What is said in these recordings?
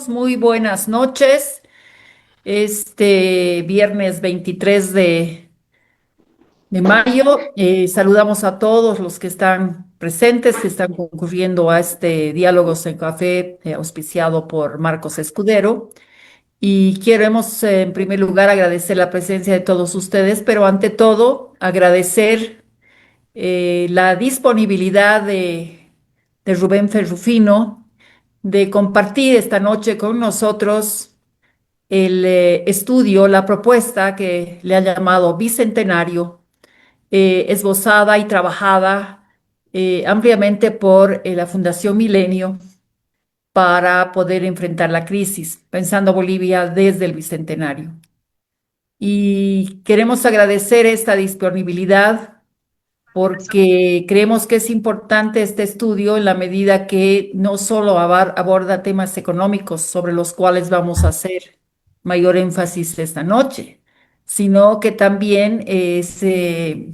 Muy buenas noches. Este viernes 23 de mayo, saludamos a todos los que están presentes, que están concurriendo a este Diálogos en Café, auspiciado por Marcos Escudero. Y queremos, en primer lugar, agradecer la presencia de todos ustedes, pero ante todo, agradecer la disponibilidad de Rubén Ferrufino de compartir esta noche con nosotros el estudio, la propuesta que le ha llamado Bicentenario, esbozada y trabajada ampliamente por la Fundación Milenio para poder enfrentar la crisis, pensando Bolivia desde el Bicentenario. Y queremos agradecer esta disponibilidad porque creemos que es importante este estudio en la medida que no solo aborda temas económicos sobre los cuales vamos a hacer mayor énfasis esta noche, sino que también se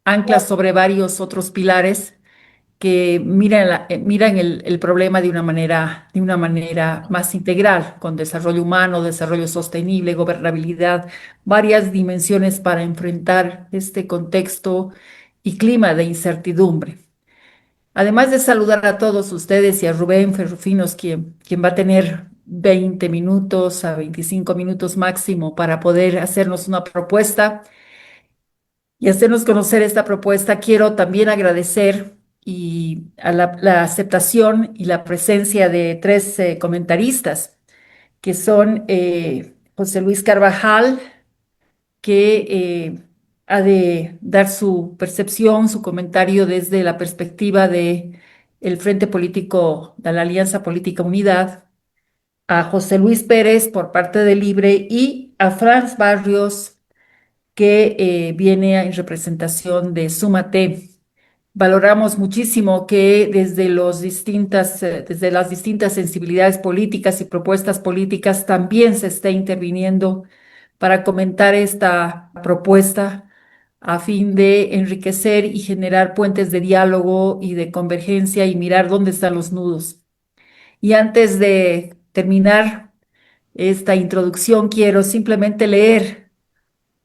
ancla sobre varios otros pilares que miran el problema de una manera más integral, con desarrollo humano, desarrollo sostenible, gobernabilidad, varias dimensiones para enfrentar este contexto y clima de incertidumbre. Además de saludar a todos ustedes y a Rubén Ferrufinos, quien va a tener 20 minutos a 25 minutos máximo para poder hacernos una propuesta y hacernos conocer esta propuesta, quiero también agradecer a la aceptación y la presencia de tres comentaristas, que son José Luis Carvajal, que ha de dar su percepción, su comentario desde la perspectiva de el Frente Político de la Alianza Política Unidad, a José Luis Pérez por parte de Libre y a Franz Barrios, que viene en representación de Súmate. Valoramos muchísimo que desde las distintas sensibilidades políticas y propuestas políticas también se esté interviniendo para comentar esta propuesta a fin de enriquecer y generar puentes de diálogo y de convergencia y mirar dónde están los nudos. Y antes de terminar esta introducción, quiero simplemente leer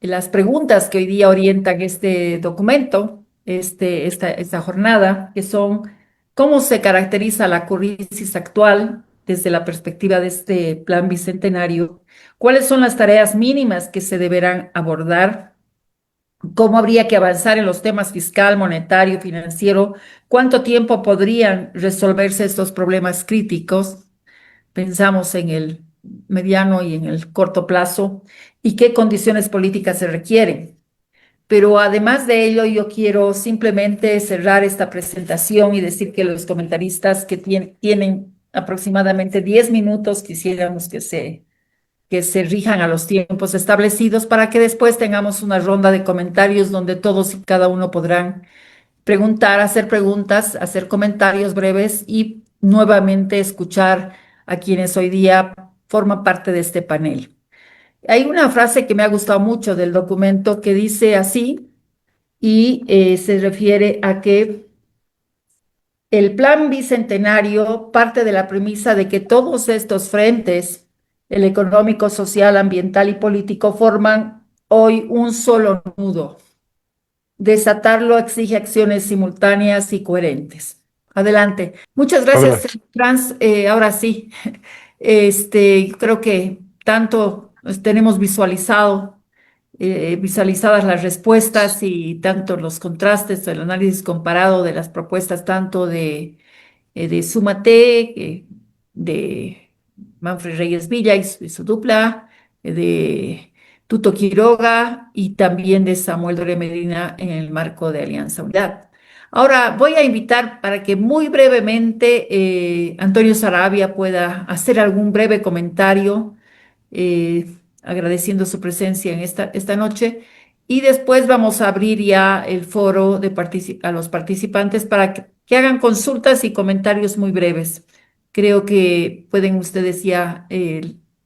las preguntas que hoy día orientan este documento, esta jornada, que son: ¿cómo se caracteriza la crisis actual desde la perspectiva de este plan bicentenario? ¿Cuáles son las tareas mínimas que se deberán abordar? ¿Cómo habría que avanzar en los temas fiscal, monetario, financiero? ¿Cuánto tiempo podrían resolverse estos problemas críticos? Pensamos en el mediano y en el corto plazo, y qué condiciones políticas se requieren. Pero además de ello, yo quiero simplemente cerrar esta presentación y decir que los comentaristas que tienen aproximadamente 10 minutos, quisiéramos que se rijan a los tiempos establecidos para que después tengamos una ronda de comentarios donde todos y cada uno podrán preguntar, hacer preguntas, hacer comentarios breves y nuevamente escuchar a quienes hoy día forman parte de este panel. Hay una frase que me ha gustado mucho del documento que dice así, y se refiere a que el plan bicentenario parte de la premisa de que todos estos frentes, el económico, social, ambiental y político, forman hoy un solo nudo. Desatarlo exige acciones simultáneas y coherentes. Adelante. Muchas gracias, Adelante. Trans. Ahora sí, creo que tanto tenemos visualizadas las respuestas y tanto los contrastes, el análisis comparado de las propuestas tanto de Súmate, de Manfred Reyes Villa y su dupla, de Tuto Quiroga y también de Samuel Doria Medina en el marco de Alianza Unidad. Ahora voy a invitar para que muy brevemente Antonio Sarabia pueda hacer algún breve comentario, agradeciendo su presencia en esta noche. Y después vamos a abrir ya el foro a los participantes para que hagan consultas y comentarios muy breves. Creo que pueden ustedes ya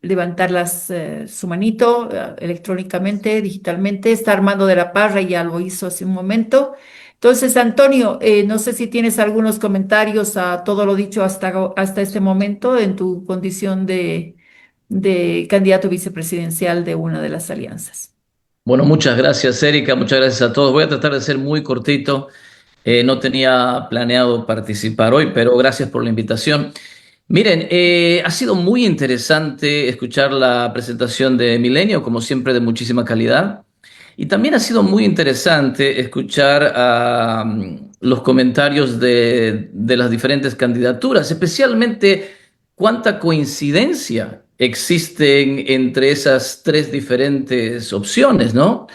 levantar su manito electrónicamente, digitalmente. Está Armando de la Parra, ya lo hizo hace un momento. Entonces, Antonio, no sé si tienes algunos comentarios a todo lo dicho hasta este momento en tu condición de candidato vicepresidencial de una de las alianzas. Bueno, muchas gracias, Erika. Muchas gracias a todos. Voy a tratar de ser muy cortito. No tenía planeado participar hoy, pero gracias por la invitación. Miren, ha sido muy interesante escuchar la presentación de Milenio, como siempre, de muchísima calidad. Y también ha sido muy interesante escuchar los comentarios de las diferentes candidaturas, especialmente cuánta coincidencia existen entre esas tres diferentes opciones, ¿no?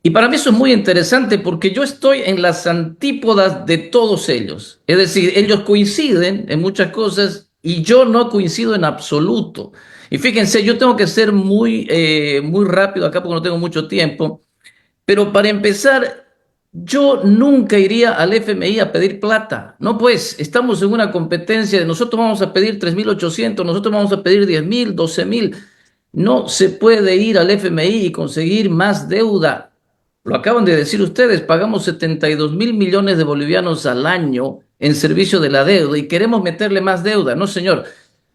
Y para mí eso es muy interesante porque yo estoy en las antípodas de todos ellos. Es decir, ellos coinciden en muchas cosas y yo no coincido en absoluto. Y fíjense, yo tengo que ser muy rápido acá porque no tengo mucho tiempo. Pero para empezar, yo nunca iría al FMI a pedir plata. No, pues, estamos en una competencia de nosotros vamos a pedir 3.800, nosotros vamos a pedir 10.000, 12.000. No se puede ir al FMI y conseguir más deuda. Lo acaban de decir ustedes, pagamos 72.000 millones de bolivianos al año en servicio de la deuda y queremos meterle más deuda. No, señor.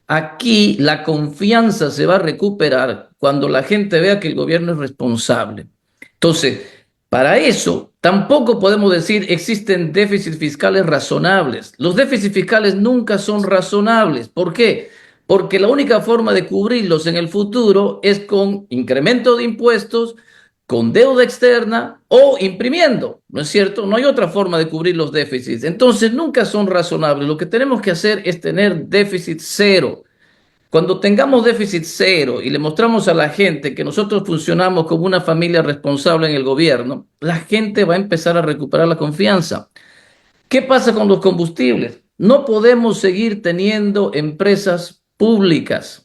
Aquí la confianza se va a recuperar cuando la gente vea que el gobierno es responsable. Entonces, para eso tampoco podemos decir existen déficits fiscales razonables. Los déficits fiscales nunca son razonables. ¿Por qué? Porque la única forma de cubrirlos en el futuro es con incremento de impuestos, con deuda externa o imprimiendo, ¿no es cierto? No hay otra forma de cubrir los déficits. Entonces, nunca son razonables. Lo que tenemos que hacer es tener déficit cero. Cuando tengamos déficit cero y le mostramos a la gente que nosotros funcionamos como una familia responsable en el gobierno, la gente va a empezar a recuperar la confianza. ¿Qué pasa con los combustibles? No podemos seguir teniendo empresas públicas.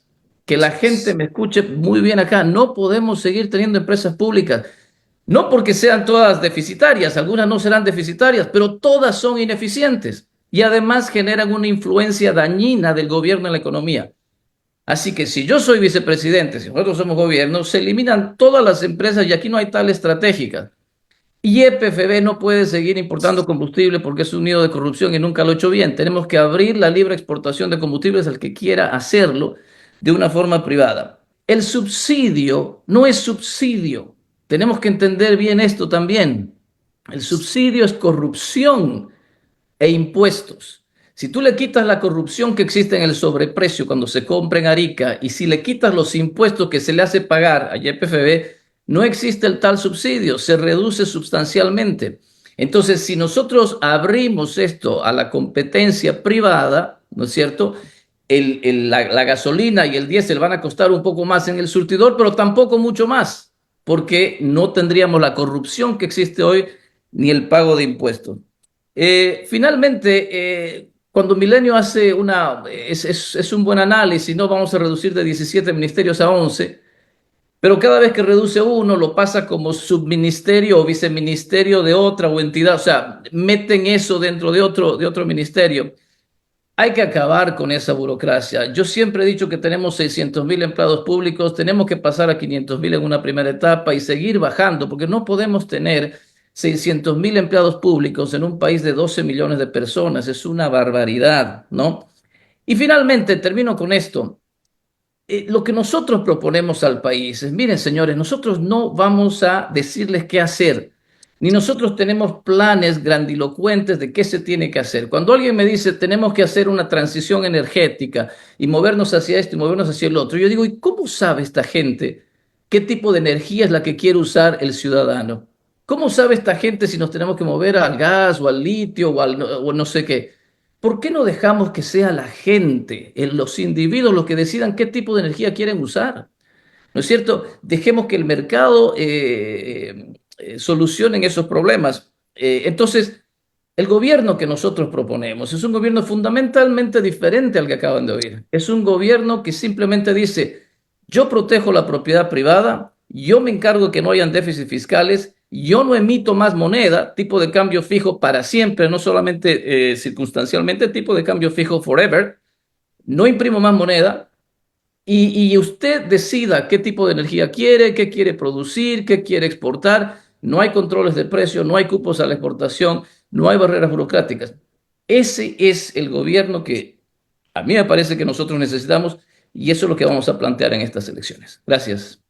Que la gente me escuche muy bien acá. No podemos seguir teniendo empresas públicas. No porque sean todas deficitarias, algunas no serán deficitarias, pero todas son ineficientes y además generan una influencia dañina del gobierno en la economía. Así que si yo soy vicepresidente, si nosotros somos gobierno, se eliminan todas las empresas y aquí no hay tal estratégicas. Y EPFB no puede seguir importando combustible porque es un nido de corrupción y nunca lo ha hecho bien. Tenemos que abrir la libre exportación de combustibles al que quiera hacerlo de una forma privada. El subsidio no es subsidio. Tenemos que entender bien esto también. El subsidio es corrupción e impuestos. Si tú le quitas la corrupción que existe en el sobreprecio cuando se compra en Arica y si le quitas los impuestos que se le hace pagar a YPFB, no existe el tal subsidio, se reduce sustancialmente. Entonces, si nosotros abrimos esto a la competencia privada, ¿no es cierto? La gasolina y el diésel van a costar un poco más en el surtidor, pero tampoco mucho más, porque no tendríamos la corrupción que existe hoy ni el pago de impuestos. Finalmente, cuando Milenio hace es un buen análisis, no vamos a reducir de 17 ministerios a 11, pero cada vez que reduce uno lo pasa como subministerio o viceministerio de otra o entidad, o sea, meten eso dentro de otro ministerio. Hay que acabar con esa burocracia. Yo siempre he dicho que tenemos 600.000 empleados públicos, tenemos que pasar a 500.000 en una primera etapa y seguir bajando, porque no podemos tener 600.000 empleados públicos en un país de 12 millones de personas. Es una barbaridad, ¿no? Y finalmente, termino con esto. Lo que nosotros proponemos al país es, miren señores, nosotros no vamos a decirles qué hacer, ni nosotros tenemos planes grandilocuentes de qué se tiene que hacer. Cuando alguien me dice, tenemos que hacer una transición energética y movernos hacia esto y movernos hacia el otro, yo digo, ¿y cómo sabe esta gente qué tipo de energía es la que quiere usar el ciudadano? ¿Cómo sabe esta gente si nos tenemos que mover al gas o al litio o no sé qué? ¿Por qué no dejamos que sea la gente, los individuos, los que decidan qué tipo de energía quieren usar? ¿No es cierto? Dejemos que el mercado solucione esos problemas. Entonces, el gobierno que nosotros proponemos es un gobierno fundamentalmente diferente al que acaban de oír. Es un gobierno que simplemente dice, yo protejo la propiedad privada, yo me encargo de que no hayan déficits fiscales, yo no emito más moneda, tipo de cambio fijo para siempre, no solamente circunstancialmente, tipo de cambio fijo forever, no imprimo más moneda, y usted decida qué tipo de energía quiere, qué quiere producir, qué quiere exportar. no hay controles de precio, no hay cupos a la exportación, no hay barreras burocráticas. Ese es el gobierno que a mí me parece que nosotros necesitamos y eso es lo que vamos a plantear en estas elecciones. Gracias.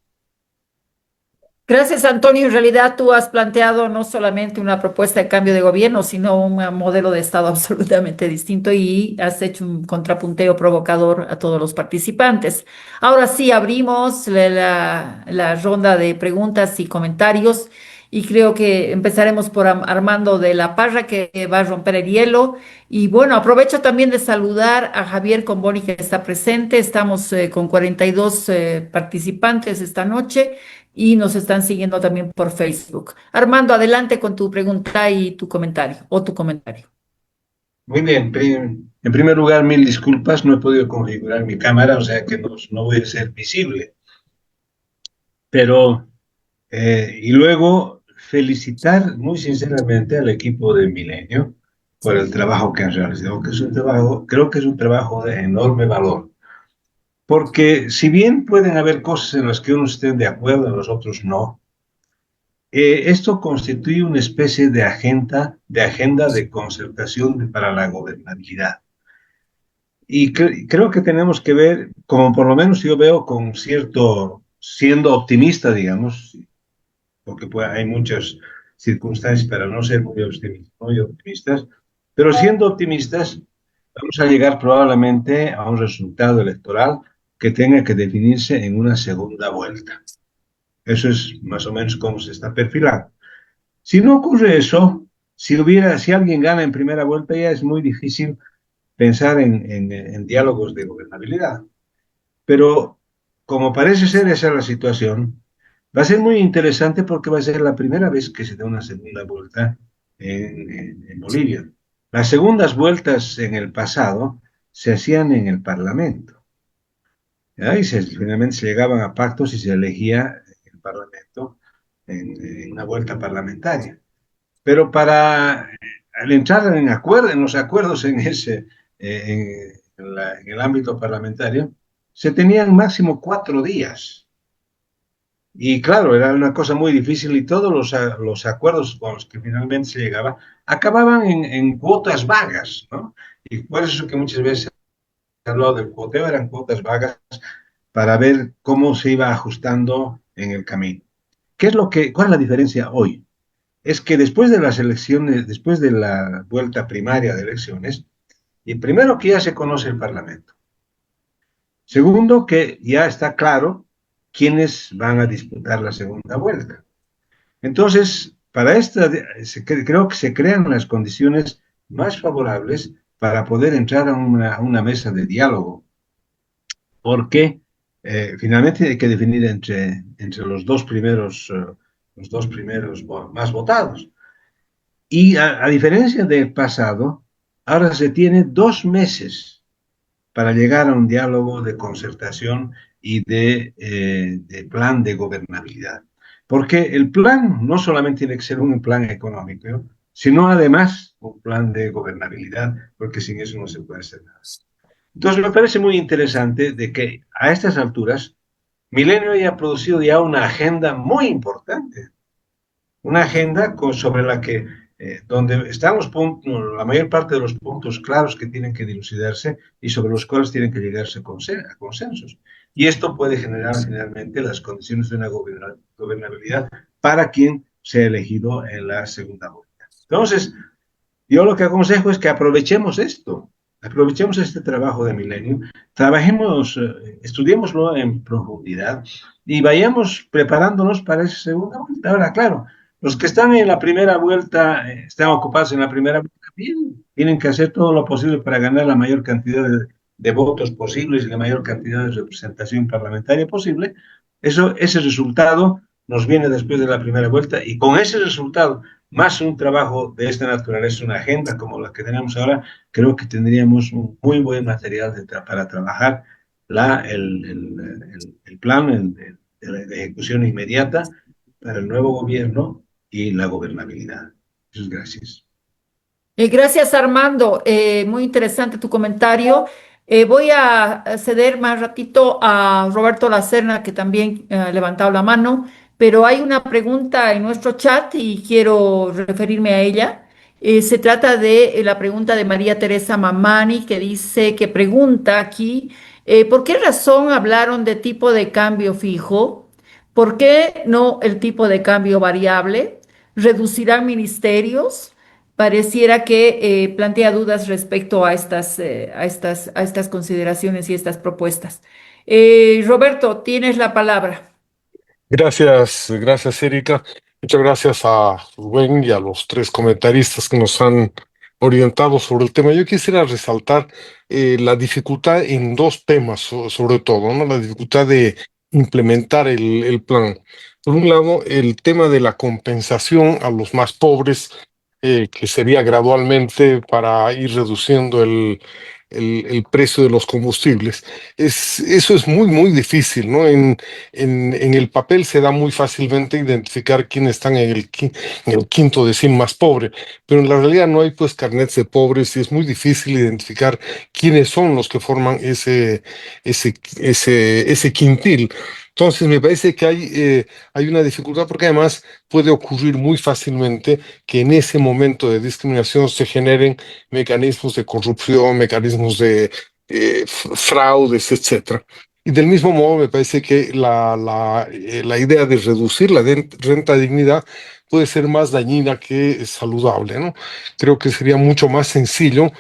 Gracias, Antonio. En realidad tú has planteado no solamente una propuesta de cambio de gobierno, sino un modelo de Estado absolutamente distinto y has hecho un contrapunteo provocador a todos los participantes. Ahora sí, abrimos la ronda de preguntas y comentarios y creo que empezaremos por Armando de la Parra, que va a romper el hielo. Y bueno, aprovecho también de saludar a Javier Comboni, que está presente. Estamos con 42 participantes esta noche y nos están siguiendo también por Facebook. Armando, adelante con tu pregunta y tu comentario, o tu comentario. Muy bien, en primer lugar, mil disculpas, no he podido configurar mi cámara, o sea que no voy a ser visible. Pero, y luego, felicitar muy sinceramente al equipo de Milenio por el trabajo que han realizado, que es un trabajo, creo que es un trabajo de enorme valor. Porque si bien pueden haber cosas en las que unos estén de acuerdo, en los otros no, esto constituye una especie de agenda de concertación para la gobernabilidad. Y creo que tenemos que ver, como por lo menos yo veo con cierto, siendo optimista, digamos, porque pues, hay muchas circunstancias para no ser muy optimistas, pero siendo optimistas, vamos a llegar probablemente a un resultado electoral que tenga que definirse en una segunda vuelta. Eso es más o menos cómo se está perfilando. Si no ocurre eso, si alguien gana en primera vuelta, ya es muy difícil pensar en diálogos de gobernabilidad. Pero como parece ser esa es la situación, va a ser muy interesante porque va a ser la primera vez que se da una segunda vuelta en Bolivia. Las segundas vueltas en el pasado se hacían en el Parlamento. ¿Ya? Y finalmente se llegaban a pactos y se elegía el Parlamento en una vuelta parlamentaria. Pero para al entrar en los acuerdos en el ámbito parlamentario, se tenían máximo 4 días. Y claro, era una cosa muy difícil y todos los acuerdos con los que finalmente se llegaba acababan en cuotas vagas, ¿no? Y por eso que muchas veces se ha hablado del cuoteo, eran cuotas vagas para ver cómo se iba ajustando en el camino. ¿Cuál es la diferencia hoy? Es que después de las elecciones, después de la vuelta primaria de elecciones, y primero que ya se conoce el Parlamento. Segundo, que ya está claro quiénes van a disputar la segunda vuelta. Entonces, para esta, creo que se crean las condiciones más favorables para poder entrar a una mesa de diálogo, porque finalmente hay que definir entre los dos primeros más votados. Y a diferencia del pasado, ahora se tiene 2 meses para llegar a un diálogo de concertación y de plan de gobernabilidad. Porque el plan no solamente tiene que ser un plan económico, ¿no?, sino además un plan de gobernabilidad, porque sin eso no se puede hacer nada. Entonces me parece muy interesante de que a estas alturas Milenio haya producido ya una agenda muy importante, una agenda sobre la que, donde están los puntos, la mayor parte de los puntos claros que tienen que dilucidarse y sobre los cuales tienen que llegarse a consensos. Y esto puede generar finalmente las condiciones de una gobernabilidad para quien sea elegido en la segunda vuelta. Entonces, yo lo que aconsejo es que aprovechemos este trabajo de Milenio, trabajemos, estudiémoslo en profundidad y vayamos preparándonos para esa segunda vuelta. Ahora, claro, los que están en la primera vuelta, están ocupados en la primera vuelta, bien, tienen que hacer todo lo posible para ganar la mayor cantidad de votos posibles y la mayor cantidad de representación parlamentaria posible. Ese resultado nos viene después de la primera vuelta y con ese resultado, más un trabajo de esta naturaleza, una agenda como la que tenemos ahora, creo que tendríamos un muy buen material para trabajar el plan de ejecución inmediata para el nuevo gobierno y la gobernabilidad. Muchas gracias. Gracias, Armando. Muy interesante tu comentario. Voy a ceder más ratito a Roberto Lacerna, que también ha levantado la mano. pero hay una pregunta en nuestro chat y quiero referirme a ella. Se trata de la pregunta de María Teresa Mamani, que dice, que pregunta aquí, ¿por qué razón hablaron de tipo de cambio fijo? ¿Por qué no el tipo de cambio variable? ¿Reducirán ministerios? Pareciera que plantea dudas respecto a estas consideraciones y estas propuestas. Roberto, tienes la palabra. Gracias, Erika. Muchas gracias a Rubén y a los tres comentaristas que nos han orientado sobre el tema. Yo quisiera resaltar la dificultad en dos temas, sobre todo, ¿no? La dificultad de implementar el plan. Por un lado, el tema de la compensación a los más pobres, que sería gradualmente para ir reduciendo el precio de los combustibles. Eso es muy difícil, ¿no? En el papel se da muy fácilmente identificar quiénes están en el quinto decil más pobre, pero en la realidad no hay pues carnets de pobres y es muy difícil identificar quiénes son los que forman ese quintil. Entonces me parece que hay una dificultad porque además puede ocurrir muy fácilmente que en ese momento de discriminación se generen mecanismos de corrupción, mecanismos de fraudes, etcétera. Y del mismo modo, me parece que la idea de reducir la renta dignidad puede ser más dañina que saludable, ¿no? Creo que sería mucho más sencillo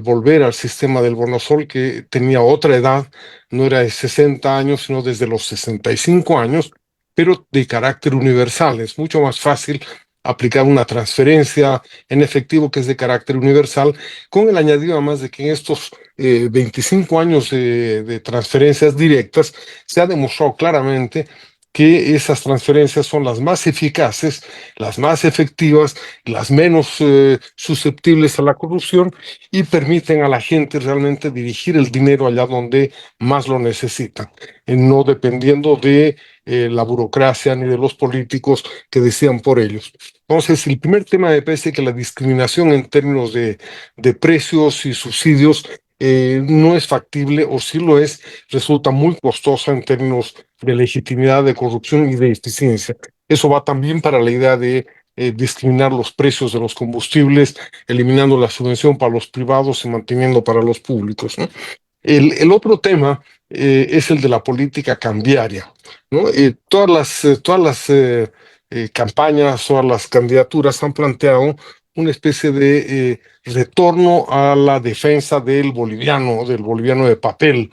volver al sistema del bonosol, que tenía otra edad, no era de 60 años, sino desde los 65 años, pero de carácter universal. Es mucho más fácil aplicar una transferencia en efectivo que es de carácter universal, con el añadido además de que en estos 25 años de transferencias directas se ha demostrado claramente que esas transferencias son las más eficaces, las más efectivas, las menos susceptibles a la corrupción y permiten a la gente realmente dirigir el dinero allá donde más lo necesitan, no dependiendo de la burocracia ni de los políticos que decían por ellos. Entonces, el primer tema me parece que la discriminación en términos de precios y subsidios no es factible, o si lo es, resulta muy costosa en términos de legitimidad, de corrupción y de eficiencia. Eso va también para la idea de discriminar los precios de los combustibles, eliminando la subvención para los privados y manteniendo para los públicos, ¿no? El otro tema es el de la política cambiaria, ¿no? Todas las campañas, todas las candidaturas han planteado una especie de retorno a la defensa del boliviano de papel.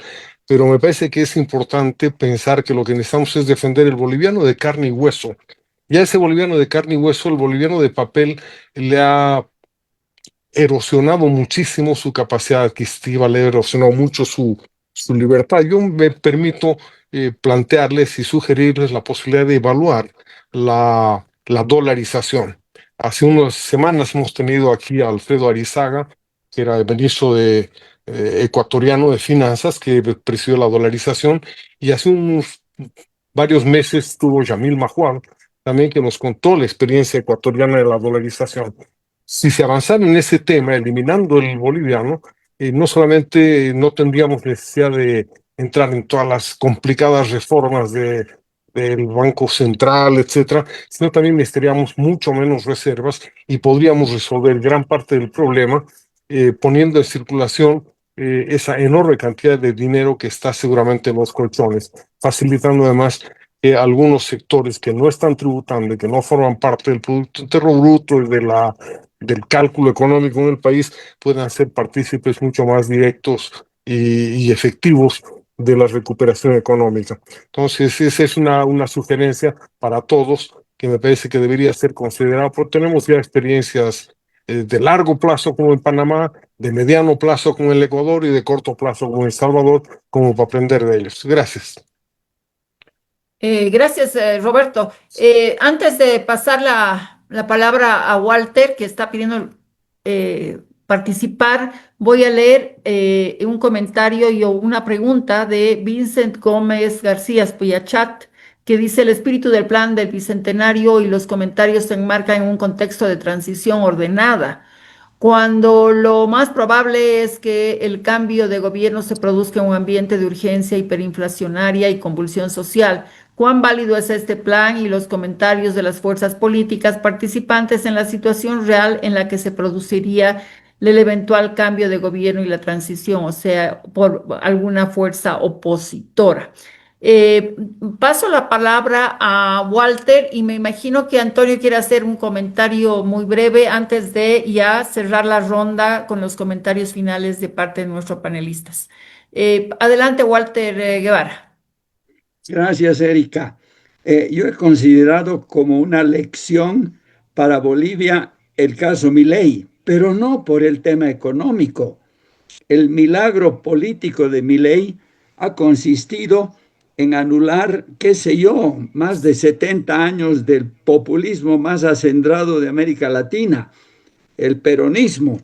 Pero me parece que es importante pensar que lo que necesitamos es defender el boliviano de carne y hueso. Ya ese boliviano de carne y hueso, el boliviano de papel, le ha erosionado muchísimo su capacidad adquisitiva, le ha erosionado mucho su libertad. Yo me permito plantearles y sugerirles la posibilidad de evaluar la dolarización. Hace unas semanas hemos tenido aquí a Alfredo Arizaga, que era el ministro ecuatoriano de Finanzas, que presidió la dolarización, y hace unos varios meses estuvo Yamil Mahuad, también, que nos contó la experiencia ecuatoriana de la dolarización. Si se avanzara en ese tema, eliminando el boliviano, no solamente no tendríamos necesidad de entrar en todas las complicadas reformas del Banco Central, etcétera, sino también necesitaríamos mucho menos reservas y podríamos resolver gran parte del problema poniendo en circulación esa enorme cantidad de dinero que está seguramente en los colchones, facilitando además que algunos sectores que no están tributando y que no forman parte del Producto Interno Bruto y del cálculo económico en el país puedan ser partícipes mucho más directos y efectivos de la recuperación económica. Entonces, esa es una sugerencia para todos que me parece que debería ser considerada, porque tenemos ya experiencias de largo plazo como en Panamá, de mediano plazo como en el Ecuador y de corto plazo como en El Salvador, como para aprender de ellos. Gracias. Gracias, Roberto. Antes de pasar la palabra a Walter, que está pidiendo participar, voy a leer un comentario y una pregunta de Vincent Gómez García Puyachat, que dice: el espíritu del plan del Bicentenario y los comentarios se enmarcan en un contexto de transición ordenada, cuando lo más probable es que el cambio de gobierno se produzca en un ambiente de urgencia hiperinflacionaria y convulsión social. ¿Cuán válido es este plan y los comentarios de las fuerzas políticas participantes en la situación real en la que se produciría el eventual cambio de gobierno y la transición, o sea, por alguna fuerza opositora? Eh, Paso la palabra a Walter y me imagino que Antonio quiere hacer un comentario muy breve antes de ya cerrar la ronda con los comentarios finales de parte de nuestros panelistas. Adelante, Walter Guevara. Gracias, Erika. Yo he considerado como una lección para Bolivia el caso Milei, pero no por el tema económico. El milagro político de Milei ha consistido en anular, qué sé yo, más de 70 años del populismo más acendrado de América Latina, el peronismo.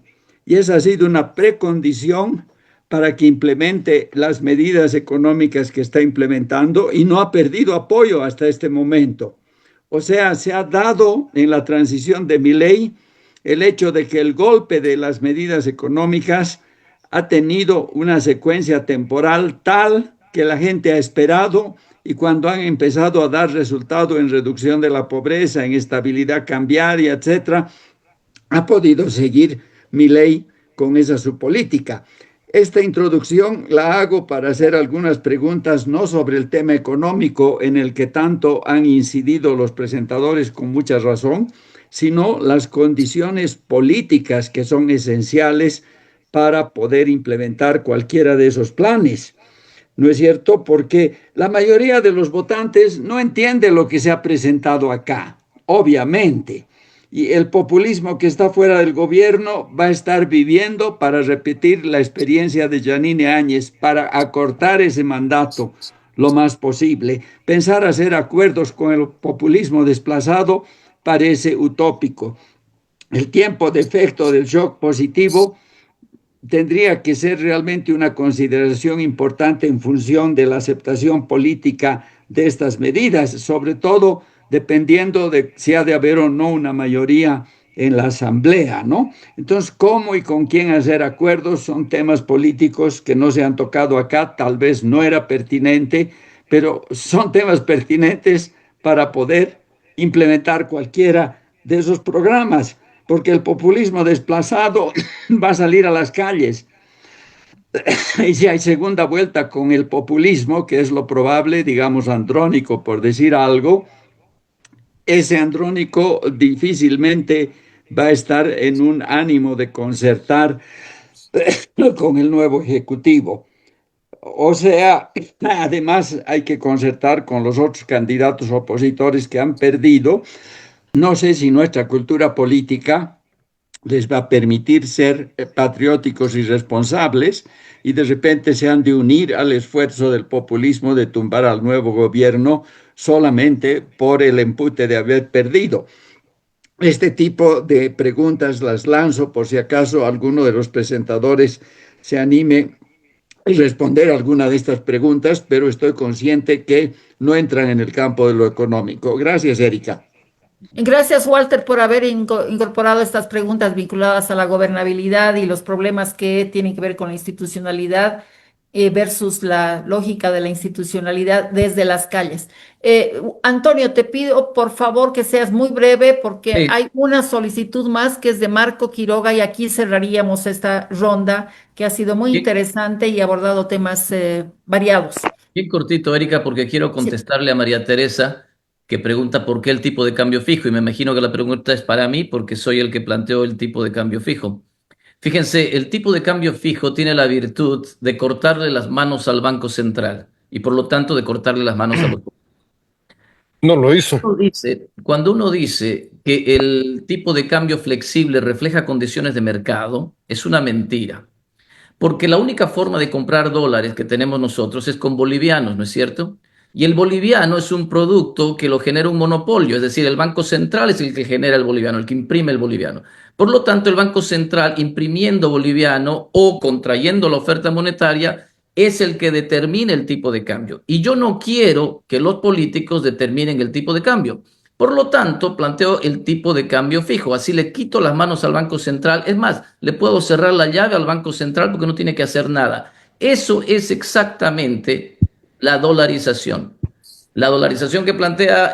Y esa ha sido una precondición para que implemente las medidas económicas que está implementando y no ha perdido apoyo hasta este momento. O sea, se ha dado en la transición de Milei el hecho de que el golpe de las medidas económicas ha tenido una secuencia temporal tal que la gente ha esperado y cuando han empezado a dar resultado en reducción de la pobreza, en estabilidad cambiaria, etcétera, ha podido seguir Milei con esa su política. Esta introducción la hago para hacer algunas preguntas, no sobre el tema económico en el que tanto han incidido los presentadores con mucha razón, sino las condiciones políticas que son esenciales para poder implementar cualquiera de esos planes. ¿No es cierto? Porque la mayoría de los votantes no entiende lo que se ha presentado acá, obviamente. Y el populismo que está fuera del gobierno va a estar viviendo para repetir la experiencia de Yanine Áñez, para acortar ese mandato lo más posible. Pensar hacer acuerdos con el populismo desplazado parece utópico. El tiempo de efecto del shock positivo tendría que ser realmente una consideración importante en función de la aceptación política de estas medidas, sobre todo dependiendo de si ha de haber o no una mayoría en la asamblea, ¿no? Entonces, ¿cómo y con quién hacer acuerdos? Son temas políticos que no se han tocado acá, tal vez no era pertinente, pero son temas pertinentes para poder implementar cualquiera de esos programas, porque el populismo desplazado va a salir a las calles. Y si hay segunda vuelta con el populismo, que es lo probable, digamos andrónico por decir algo, ese andrónico difícilmente va a estar en un ánimo de concertar con el nuevo ejecutivo. O sea, además hay que concertar con los otros candidatos opositores que han perdido. No sé si nuestra cultura política les va a permitir ser patrióticos y responsables y de repente se han de unir al esfuerzo del populismo de tumbar al nuevo gobierno solamente por el empute de haber perdido. Este tipo de preguntas las lanzo por si acaso alguno de los presentadores se anime a responder alguna de estas preguntas, pero estoy consciente que no entran en el campo de lo económico. Gracias, Erika. Gracias, Walter, por haber incorporado estas preguntas vinculadas a la gobernabilidad y los problemas que tienen que ver con la institucionalidad versus la lógica de la institucionalidad desde las calles. Antonio, te pido por favor que seas muy breve porque Sí, hay una solicitud más que es de Marco Quiroga y aquí cerraríamos esta ronda que ha sido muy bien, interesante y ha abordado temas variados. bien cortito, Erika, porque quiero Sí. contestarle a María Teresa, que pregunta por qué el tipo de cambio fijo, y me imagino que la pregunta es para mí, porque soy el que planteó el tipo de cambio fijo. Fíjense, el tipo de cambio fijo tiene la virtud de cortarle las manos al Banco Central y por lo tanto de cortarle las manos a los... No lo hizo. Cuando uno dice que el tipo de cambio flexible refleja condiciones de mercado, es una mentira. Porque la única forma de comprar dólares que tenemos nosotros es con bolivianos, ¿no es cierto? Y el boliviano es un producto que lo genera un monopolio, es decir, el Banco Central es el que genera el boliviano, el que imprime el boliviano. Por lo tanto, el Banco Central, imprimiendo boliviano o contrayendo la oferta monetaria, es el que determina el tipo de cambio. Y yo no quiero que los políticos determinen el tipo de cambio. Por lo tanto, planteo el tipo de cambio fijo. Así le quito las manos al Banco Central. Es más, le puedo cerrar la llave al Banco Central porque no tiene que hacer nada. Eso es exactamente la dolarización. La dolarización que plantea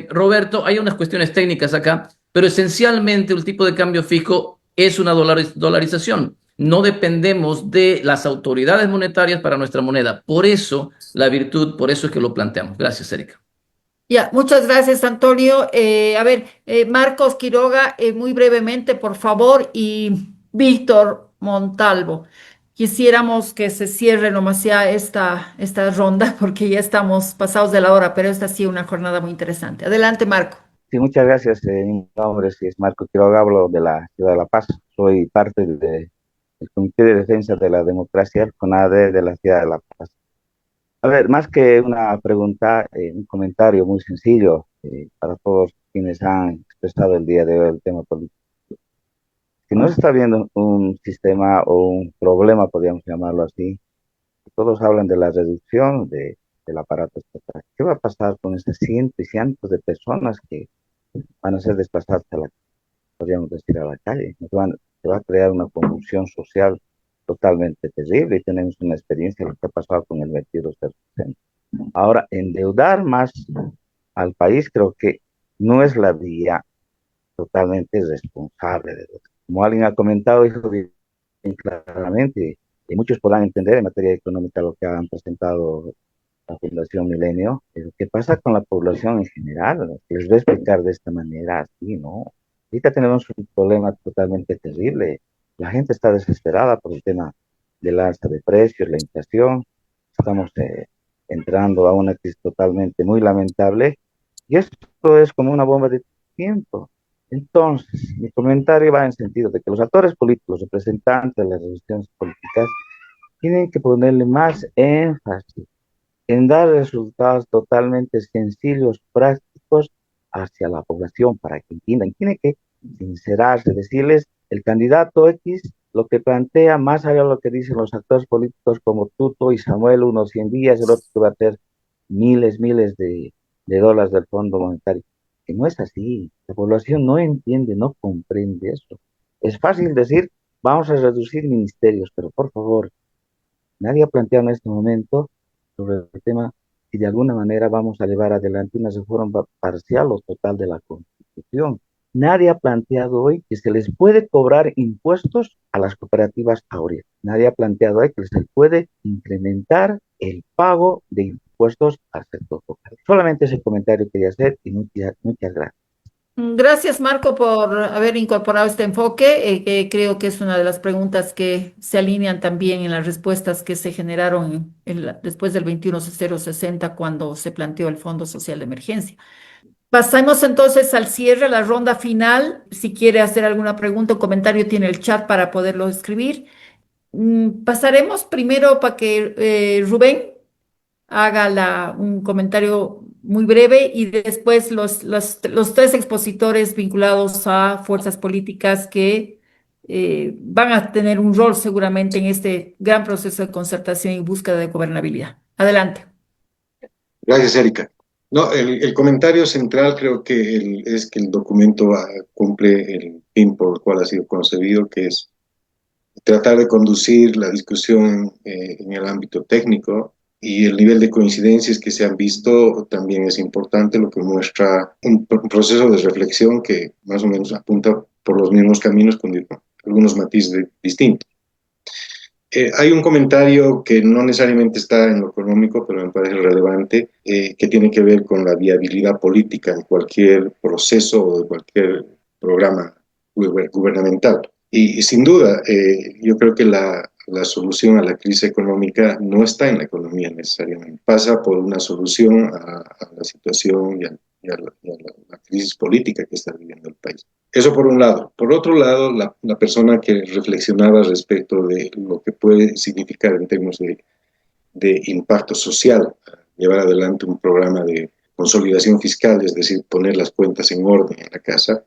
Roberto, hay unas cuestiones técnicas acá, pero esencialmente el tipo de cambio fijo es una dolarización. No dependemos de las autoridades monetarias para nuestra moneda. Por eso la virtud, por eso es que lo planteamos. Gracias, Erika. Ya, muchas gracias, Antonio. A ver, Marcos Quiroga, muy brevemente, por favor, y Víctor Montalvo. Quisiéramos que se cierre nomás ya esta ronda porque ya estamos pasados de la hora, pero esta ha sido una jornada muy interesante. Adelante, Marco. Sí, muchas gracias. Mi nombre sí es Marco Quiroga, hablo de la ciudad de La Paz. Soy parte del Comité de Defensa de la Democracia, el CONADE de la ciudad de La Paz. A ver, más que una pregunta, un comentario muy sencillo para todos quienes han expresado el día de hoy el tema político. Si no se está viendo un sistema o un problema, podríamos llamarlo así, todos hablan de la reducción del aparato estatal. ¿Qué va a pasar con esas cientos y cientos de personas que van a ser desplazadas podríamos decir, a la calle? Se va a crear una convulsión social totalmente terrible y tenemos una experiencia de lo que ha pasado con el 22%. Ahora, endeudar más al país creo que no es la vía totalmente responsable. Como alguien ha comentado, dijo bien claramente, y muchos podrán entender en materia económica lo que han presentado la Fundación Milenio, pero ¿qué pasa con la población en general? Les voy a explicar de esta manera, así, ¿no? Ahorita tenemos un problema totalmente terrible. La gente está desesperada por el tema del alza de precios, la inflación. Estamos entrando a una crisis totalmente muy lamentable y esto es como una bomba de tiempo. Entonces, mi comentario va en sentido de que los actores políticos, los representantes de las resoluciones políticas, tienen que ponerle más énfasis en dar resultados totalmente sencillos, prácticos hacia la población para que entiendan. Tiene que sincerarse, decirles el candidato X lo que plantea, más allá de lo que dicen los actores políticos como Tuto y Samuel, unos 100 días, el otro que va a tener miles de dólares del Fondo Monetario. Que no es así. La población no entiende, no comprende eso. Es fácil decir, vamos a reducir ministerios, pero por favor, nadie ha planteado en este momento sobre el tema si de alguna manera vamos a llevar adelante una reforma parcial o total de la Constitución. Nadie ha planteado hoy que se les puede cobrar impuestos a las cooperativas áureas. Nadie ha planteado hoy que se les puede incrementar el pago de impuestos al sector local. Solamente ese comentario quería hacer y muchas gracias. Gracias, Marco, por haber incorporado este enfoque, que creo que es una de las preguntas que se alinean también en las respuestas que se generaron después del 21.060 cuando se planteó el Fondo Social de Emergencia. Pasamos entonces al cierre, a la ronda final. Si quiere hacer alguna pregunta o comentario, tiene el chat para poderlo escribir. Pasaremos primero para que Rubén haga un comentario muy breve y después los tres expositores vinculados a fuerzas políticas que van a tener un rol seguramente en este gran proceso de concertación y búsqueda de gobernabilidad. Adelante. Gracias, Erika. No, el comentario central creo que es que el documento cumple el fin por el cual ha sido concebido, que es tratar de conducir la discusión en el ámbito técnico, y el nivel de coincidencias que se han visto también es importante, lo que muestra un proceso de reflexión que más o menos apunta por los mismos caminos con algunos matices distintos. Hay un comentario que no necesariamente está en lo económico, pero me parece relevante, que tiene que ver con la viabilidad política en cualquier proceso o de cualquier programa gubernamental. Y sin duda, yo creo que la solución a la crisis económica no está en la economía necesariamente. Pasa por una solución a la situación y a la crisis política que está viviendo el país. Eso por un lado. Por otro lado, la persona que reflexionaba respecto de lo que puede significar en términos de impacto social, llevar adelante un programa de consolidación fiscal, es decir, poner las cuentas en orden en la casa.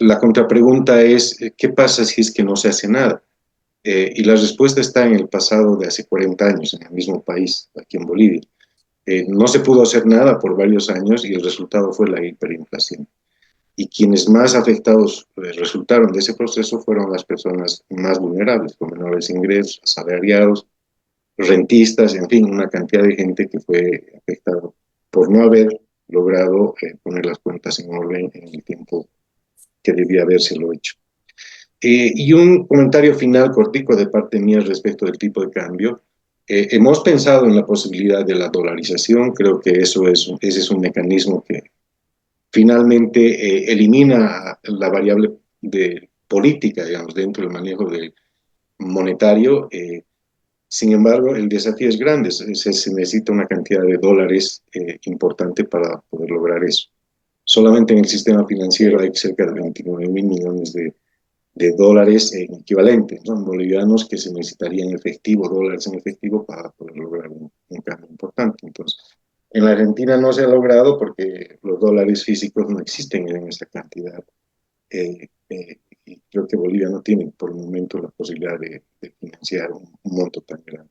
La contrapregunta es, ¿qué pasa si es que no se hace nada? Y la respuesta está en el pasado de hace 40 años, en el mismo país, aquí en Bolivia. No se pudo hacer nada por varios años y el resultado fue la hiperinflación. Y quienes más afectados resultaron de ese proceso fueron las personas más vulnerables, con menores ingresos, asalariados, rentistas, en fin, una cantidad de gente que fue afectada por no haber logrado poner las cuentas en orden en el tiempo que debía habérselo hecho. Y un comentario final cortico de parte mía respecto del tipo de cambio. Hemos pensado en la posibilidad de la dolarización, creo que ese es un mecanismo que finalmente elimina la variable de política, digamos, dentro del manejo del monetario. Sin embargo, el desafío es grande, se necesita una cantidad de dólares importante para poder lograr eso. Solamente en el sistema financiero hay cerca de 29.000 millones de dólares en equivalentes, ¿no? Bolivianos, que se necesitarían efectivo, dólares en efectivo, para poder lograr un cambio importante. Entonces, en la Argentina no se ha logrado porque los dólares físicos no existen en esa cantidad. Y creo que Bolivia no tiene por el momento la posibilidad de financiar un monto tan grande.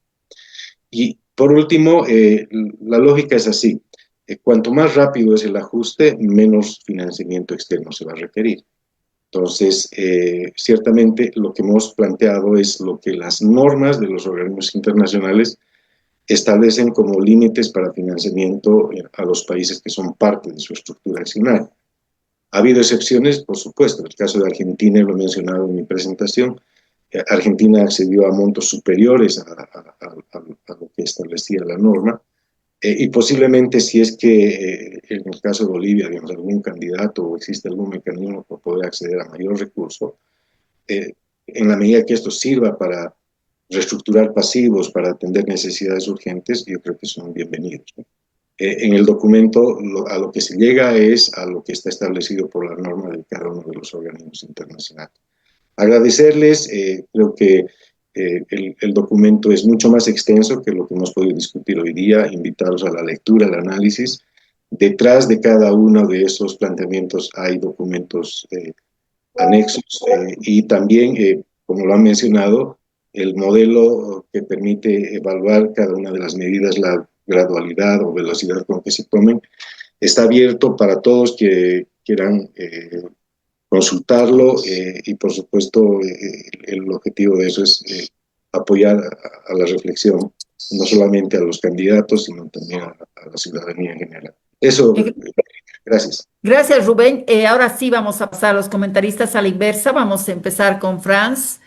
Y por último, la lógica es así. Cuanto más rápido es el ajuste, menos financiamiento externo se va a requerir. Entonces, ciertamente lo que hemos planteado es lo que las normas de los organismos internacionales establecen como límites para financiamiento a los países que son parte de su estructura accionaria. Ha habido excepciones, por supuesto. El caso de Argentina, lo he mencionado en mi presentación, Argentina accedió a montos superiores a lo que establecía la norma, y posiblemente si es que en el caso de Bolivia, digamos, algún candidato o existe algún mecanismo para poder acceder a mayor recurso, en la medida que esto sirva para reestructurar pasivos, para atender necesidades urgentes, yo creo que son bienvenidos, ¿no? En el documento a lo que se llega es a lo que está establecido por la norma de cada uno de los organismos internacionales. Agradecerles, creo que el documento es mucho más extenso que lo que hemos podido discutir hoy día, invitarlos a la lectura, al análisis. Detrás de cada uno de esos planteamientos hay documentos anexos y también, como lo han mencionado, el modelo que permite evaluar cada una de las medidas, la gradualidad o velocidad con que se tomen, está abierto para todos que quieran consultarlo, y por supuesto el objetivo de eso es apoyar a la reflexión, no solamente a los candidatos, sino también a la ciudadanía en general. Eso, gracias. Gracias, Rubén. Ahora sí vamos a pasar a los comentaristas a la inversa. Vamos a empezar con Franz.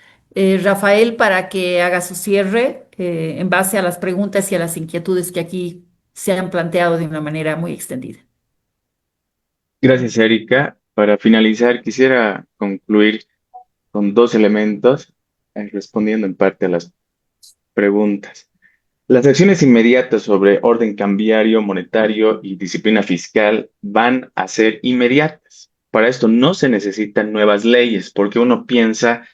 Rafael, para que haga su cierre en base a las preguntas y a las inquietudes que aquí se han planteado de una manera muy extendida. Gracias, Erika. Para finalizar, quisiera concluir con dos elementos, respondiendo en parte a las preguntas. Las acciones inmediatas sobre orden cambiario, monetario y disciplina fiscal van a ser inmediatas. Para esto no se necesitan nuevas leyes, porque uno piensa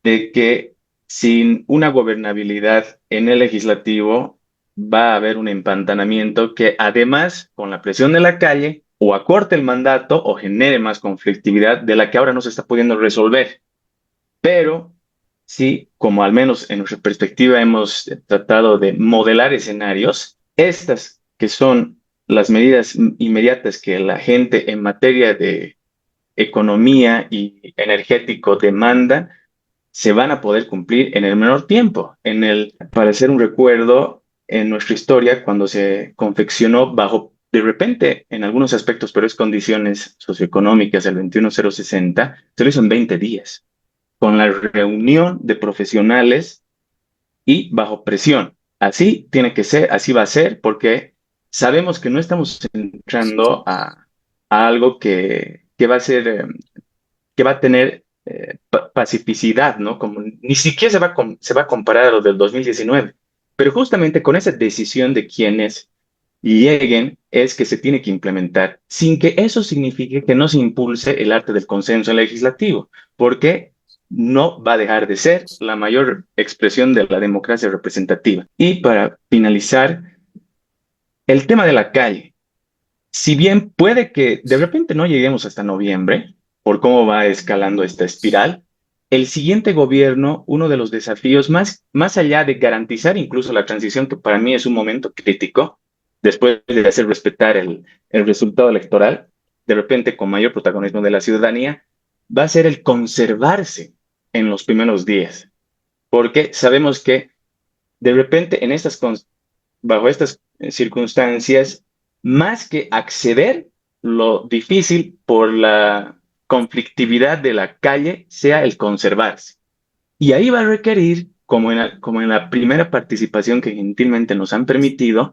de que sin una gobernabilidad en el legislativo va a haber un empantanamiento que además, con la presión de la calle, o acorte el mandato o genere más conflictividad de la que ahora no se está pudiendo resolver. Pero sí, como al menos en nuestra perspectiva hemos tratado de modelar escenarios, estas que son las medidas inmediatas que la gente en materia de economía y energético demanda, se van a poder cumplir en el menor tiempo. Para hacer un recuerdo, en nuestra historia, cuando se confeccionó de repente, en algunos aspectos, pero es condiciones socioeconómicas, el 21060, se lo hizo en 20 días, con la reunión de profesionales y bajo presión. Así tiene que ser, así va a ser, porque sabemos que no estamos entrando a algo que va a ser, que va a tener pacificidad, ¿no? Como ni siquiera se va a comparar a lo del 2019, pero justamente con esa decisión de quienes lleguen es que se tiene que implementar, sin que eso signifique que no se impulse el arte del consenso legislativo, porque no va a dejar de ser la mayor expresión de la democracia representativa. Y para finalizar, el tema de la calle. Si bien puede que de repente no lleguemos hasta noviembre, por cómo va escalando esta espiral, el siguiente gobierno, uno de los desafíos más allá de garantizar incluso la transición, que para mí es un momento crítico, después de hacer respetar el resultado electoral, de repente con mayor protagonismo de la ciudadanía, va a ser el conservarse en los primeros días, porque sabemos que de repente bajo estas circunstancias, más que acceder, lo difícil por la conflictividad de la calle sea el conservarse. Y ahí va a requerir, como en la primera participación que gentilmente nos han permitido,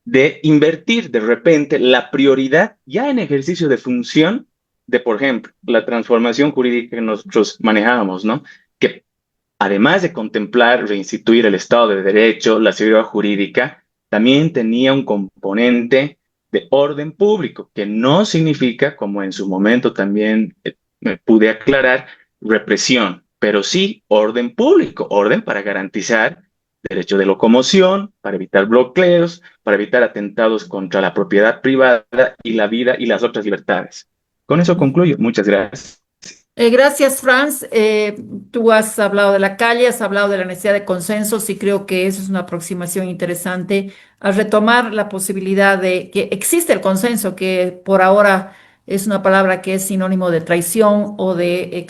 de invertir de repente la prioridad ya en ejercicio de función de, por ejemplo, la transformación jurídica que nosotros manejábamos, ¿no? Que además de contemplar reinstituir el Estado de Derecho, la seguridad jurídica, también tenía un componente de orden público, que no significa, como en su momento también me pude aclarar, represión, pero sí orden público, orden para garantizar derecho de locomoción, para evitar bloqueos, para evitar atentados contra la propiedad privada y la vida y las otras libertades. Con eso concluyo. Muchas gracias. Gracias, Franz. Tú has hablado de la calle, has hablado de la necesidad de consensos y creo que eso es una aproximación interesante a retomar la posibilidad de que existe el consenso, que por ahora es una palabra que es sinónimo de traición o de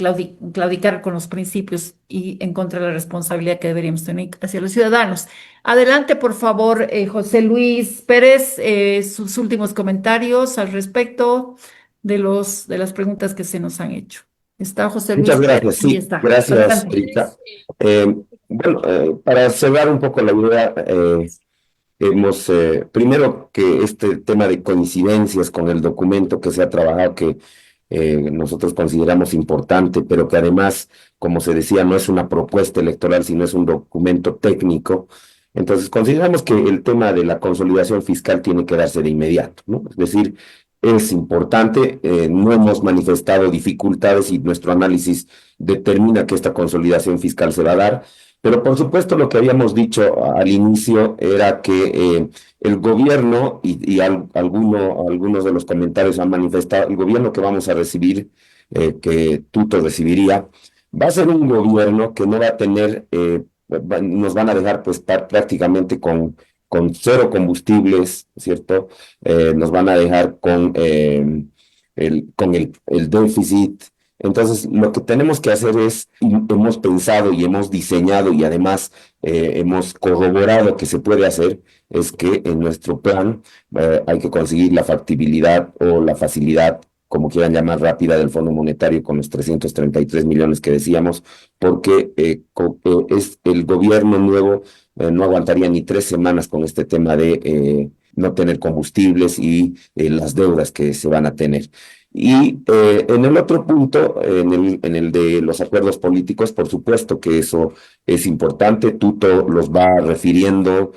claudicar con los principios y en contra de la responsabilidad que deberíamos tener hacia los ciudadanos. Adelante, por favor, José Luis Pérez, sus últimos comentarios al respecto de las preguntas que se nos han hecho. Está José Luis Muchas Pérez, gracias, ahí sí, está. gracias, Adelante. Erika. Para cerrar un poco la idea, hemos, primero que este tema de coincidencias con el documento que se ha trabajado, que nosotros consideramos importante, pero que además, como se decía, no es una propuesta electoral, sino es un documento técnico. Entonces, consideramos que el tema de la consolidación fiscal tiene que darse de inmediato, ¿no? Es decir, es importante, no hemos manifestado dificultades y nuestro análisis determina que esta consolidación fiscal se va a dar, pero por supuesto lo que habíamos dicho al inicio era que el gobierno, algunos de los comentarios han manifestado, el gobierno que vamos a recibir, que Tuto recibiría, va a ser un gobierno que no va a tener, nos van a dejar pues prácticamente con cero combustibles, ¿cierto? Nos van a dejar con el déficit. Entonces, lo que tenemos que hacer es, hemos pensado y hemos diseñado y además hemos corroborado que se puede hacer, es que en nuestro plan hay que conseguir la factibilidad o la facilidad, como quieran llamar, rápida del Fondo Monetario con los 333 millones que decíamos, porque es el gobierno nuevo no aguantaría ni 3 semanas con este tema de no tener combustibles y las deudas que se van a tener. Y en el otro punto, en el de los acuerdos políticos, por supuesto que eso es importante. Tuto los va refiriendo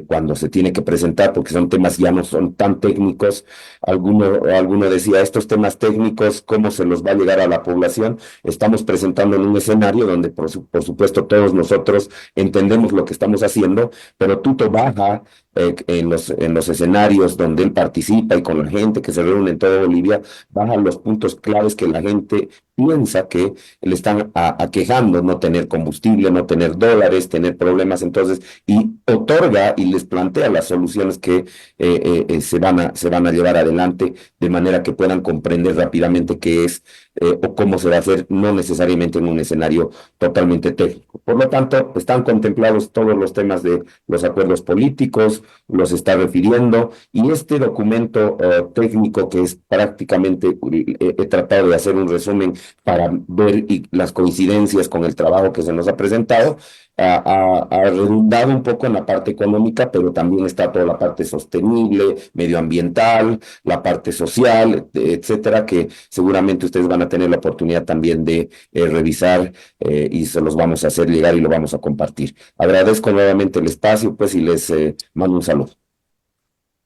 cuando se tiene que presentar, porque son temas ya no son tan técnicos. Alguno decía, estos temas técnicos, ¿cómo se los va a llegar a la población? Estamos presentando en un escenario donde, por supuesto, todos nosotros entendemos lo que estamos haciendo, pero Tuto baja en los escenarios donde él participa y con la gente que se reúne en toda Bolivia, bajan los puntos claves que la gente piensa que le están aquejando, no tener combustible, no tener dólares, tener problemas, entonces, y otorga y les plantea las soluciones que se van a llevar adelante de manera que puedan comprender rápidamente qué es o cómo se va a hacer, no necesariamente en un escenario totalmente técnico. Por lo tanto, están contemplados todos los temas de los acuerdos políticos, los está refiriendo, y este documento técnico que es prácticamente, he tratado de hacer un resumen para ver las coincidencias con el trabajo que se nos ha presentado, ha redundado un poco en la parte económica, pero también está toda la parte sostenible, medioambiental, la parte social, etcétera, que seguramente ustedes van a tener la oportunidad también de revisar y se los vamos a hacer llegar y lo vamos a compartir. Agradezco nuevamente el espacio, pues, y les mando un saludo.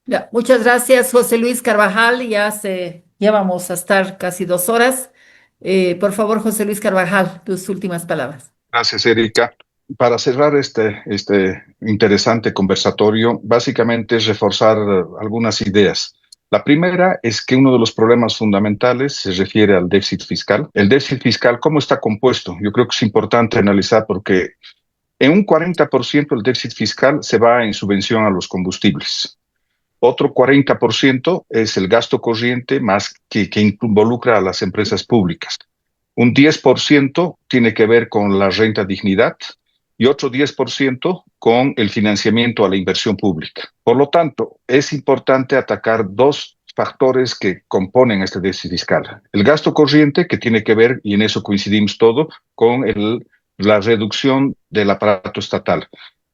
Ya, muchas gracias, José Luis Carvajal. Ya vamos a estar casi 2 horas. Por favor, José Luis Carvajal, tus últimas palabras. Gracias, Erika. Para cerrar este interesante conversatorio, básicamente es reforzar algunas ideas. La primera es que uno de los problemas fundamentales se refiere al déficit fiscal. El déficit fiscal, ¿cómo está compuesto? Yo creo que es importante analizar porque en un 40% el déficit fiscal se va en subvención a los combustibles. Otro 40% es el gasto corriente más que involucra a las empresas públicas. Un 10% tiene que ver con la renta dignidad y otro 10% con el financiamiento a la inversión pública. Por lo tanto, es importante atacar dos factores que componen este déficit fiscal. El gasto corriente, que tiene que ver, y en eso coincidimos todo, con la reducción del aparato estatal.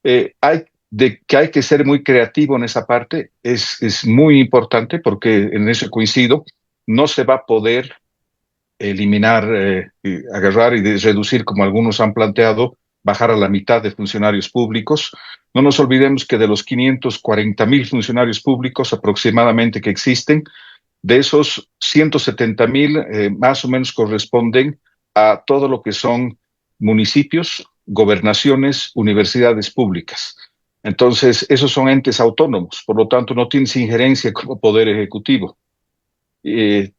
Hay que ser muy creativo en esa parte, es muy importante porque en eso coincido, no se va a poder eliminar, agarrar y reducir, como algunos han planteado, bajar a la mitad de funcionarios públicos. No nos olvidemos que de los 540,000 funcionarios públicos aproximadamente que existen, de esos 170,000 más o menos corresponden a todo lo que son municipios, gobernaciones, universidades públicas. Entonces, esos son entes autónomos, por lo tanto no tienes injerencia como poder ejecutivo.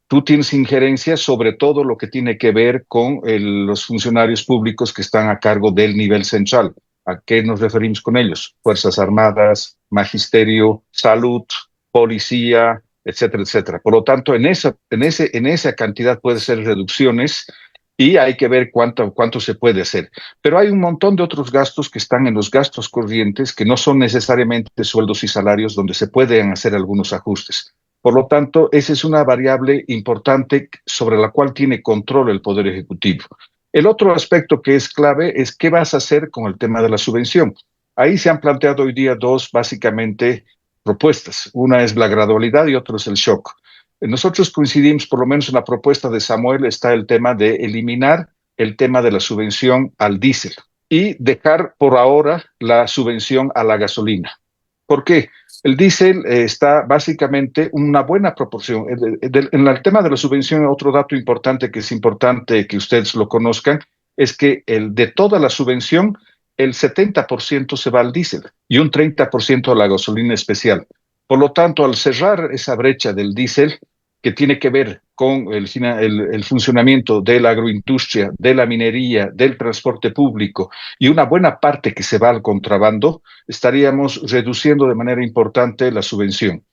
Tú tienes injerencia sobre todo lo que tiene que ver con los funcionarios públicos que están a cargo del nivel central. ¿A qué nos referimos con ellos? Fuerzas Armadas, Magisterio, Salud, Policía, etcétera, etcétera. Por lo tanto, en esa cantidad puede ser reducciones y hay que ver cuánto se puede hacer. Pero hay un montón de otros gastos que están en los gastos corrientes que no son necesariamente sueldos y salarios donde se pueden hacer algunos ajustes. Por lo tanto, esa es una variable importante sobre la cual tiene control el Poder Ejecutivo. El otro aspecto que es clave es qué vas a hacer con el tema de la subvención. Ahí se han planteado hoy día dos, básicamente, propuestas. Una es la gradualidad y otra es el shock. Nosotros coincidimos, por lo menos en la propuesta de Samuel, está el tema de eliminar el tema de la subvención al diésel y dejar por ahora la subvención a la gasolina. ¿Por qué? El diésel está básicamente una buena proporción. En el tema de la subvención, otro dato importante que es importante que ustedes lo conozcan, es que de toda la subvención, el 70% se va al diésel y un 30% a la gasolina especial. Por lo tanto, al cerrar esa brecha del diésel, que tiene que ver con el funcionamiento de la agroindustria, de la minería, del transporte público y una buena parte que se va al contrabando, estaríamos reduciendo de manera importante la subvención.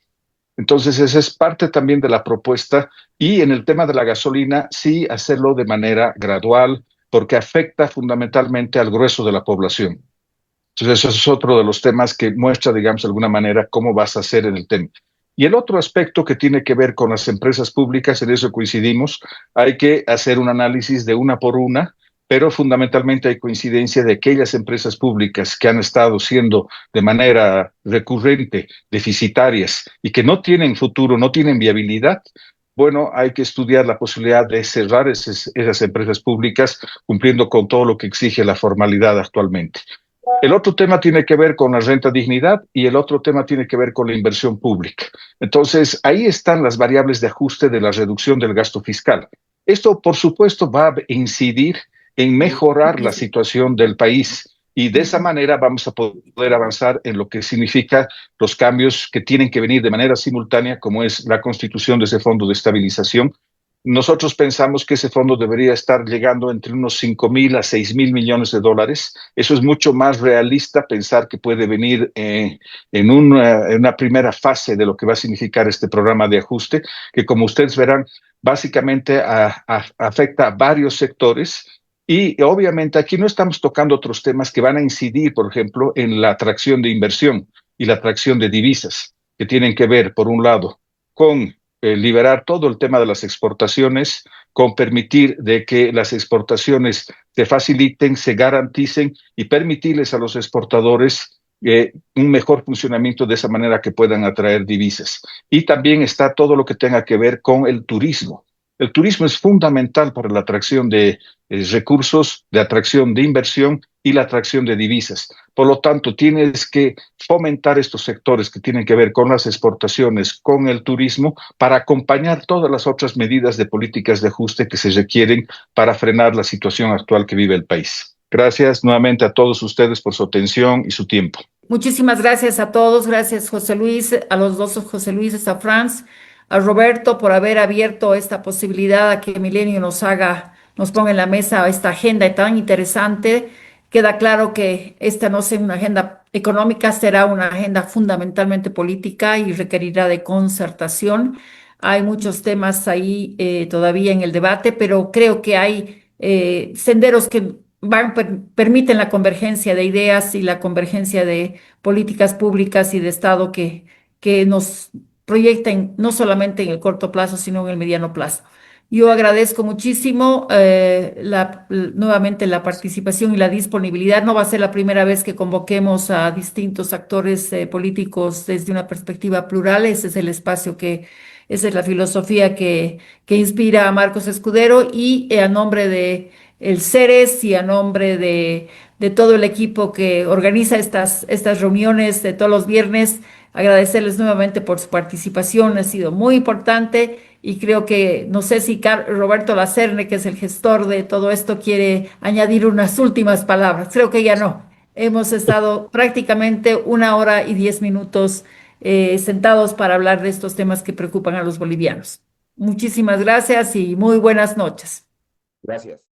Entonces, esa es parte también de la propuesta y en el tema de la gasolina, sí hacerlo de manera gradual porque afecta fundamentalmente al grueso de la población. Entonces, eso es otro de los temas que muestra, digamos, de alguna manera cómo vas a hacer en el tema. Y el otro aspecto que tiene que ver con las empresas públicas, en eso coincidimos, hay que hacer un análisis de una por una, pero fundamentalmente hay coincidencia de aquellas empresas públicas que han estado siendo de manera recurrente deficitarias y que no tienen futuro, no tienen viabilidad. Bueno, hay que estudiar la posibilidad de cerrar esas empresas públicas cumpliendo con todo lo que exige la formalidad actualmente. El otro tema tiene que ver con la renta dignidad y el otro tema tiene que ver con la inversión pública. Entonces, ahí están las variables de ajuste de la reducción del gasto fiscal. Esto, por supuesto, va a incidir en mejorar la situación del país y de esa manera vamos a poder avanzar en lo que significa los cambios que tienen que venir de manera simultánea, como es la constitución de ese fondo de estabilización. Nosotros pensamos que ese fondo debería estar llegando entre unos 5,000 a 6,000 millones de dólares. Eso es mucho más realista pensar que puede venir en una primera fase de lo que va a significar este programa de ajuste, que como ustedes verán, básicamente afecta a varios sectores. Y obviamente aquí no estamos tocando otros temas que van a incidir, por ejemplo, en la atracción de inversión y la atracción de divisas, que tienen que ver, por un lado, con liberar todo el tema de las exportaciones, con permitir de que las exportaciones se faciliten, se garanticen y permitirles a los exportadores un mejor funcionamiento de esa manera que puedan atraer divisas. Y también está todo lo que tenga que ver con el turismo. El turismo es fundamental para la atracción de recursos, de atracción de inversión y la atracción de divisas. Por lo tanto, tienes que fomentar estos sectores que tienen que ver con las exportaciones, con el turismo, para acompañar todas las otras medidas de políticas de ajuste que se requieren para frenar la situación actual que vive el país. Gracias nuevamente a todos ustedes por su atención y su tiempo. Muchísimas gracias a todos, gracias José Luis, a los dos José Luises, a Franz, a Roberto por haber abierto esta posibilidad a que Milenio nos ponga en la mesa esta agenda tan interesante. Queda claro que esta no será una agenda económica, será una agenda fundamentalmente política y requerirá de concertación. Hay muchos temas ahí todavía en el debate, pero creo que hay senderos que permiten la convergencia de ideas y la convergencia de políticas públicas y de Estado que nos proyecten no solamente en el corto plazo, sino en el mediano plazo. Yo agradezco muchísimo nuevamente la participación y la disponibilidad. No va a ser la primera vez que convoquemos a distintos actores políticos desde una perspectiva plural. Ese es el espacio esa es la filosofía que inspira a Marcos Escudero y a nombre de el CERES y a nombre de todo el equipo que organiza estas reuniones de todos los viernes, agradecerles nuevamente por su participación. Ha sido muy importante. Y creo que, no sé si Roberto Lacerne, que es el gestor de todo esto, quiere añadir unas últimas palabras. Creo que ya no. Hemos estado prácticamente 1 hora y 10 minutos sentados para hablar de estos temas que preocupan a los bolivianos. Muchísimas gracias y muy buenas noches. Gracias.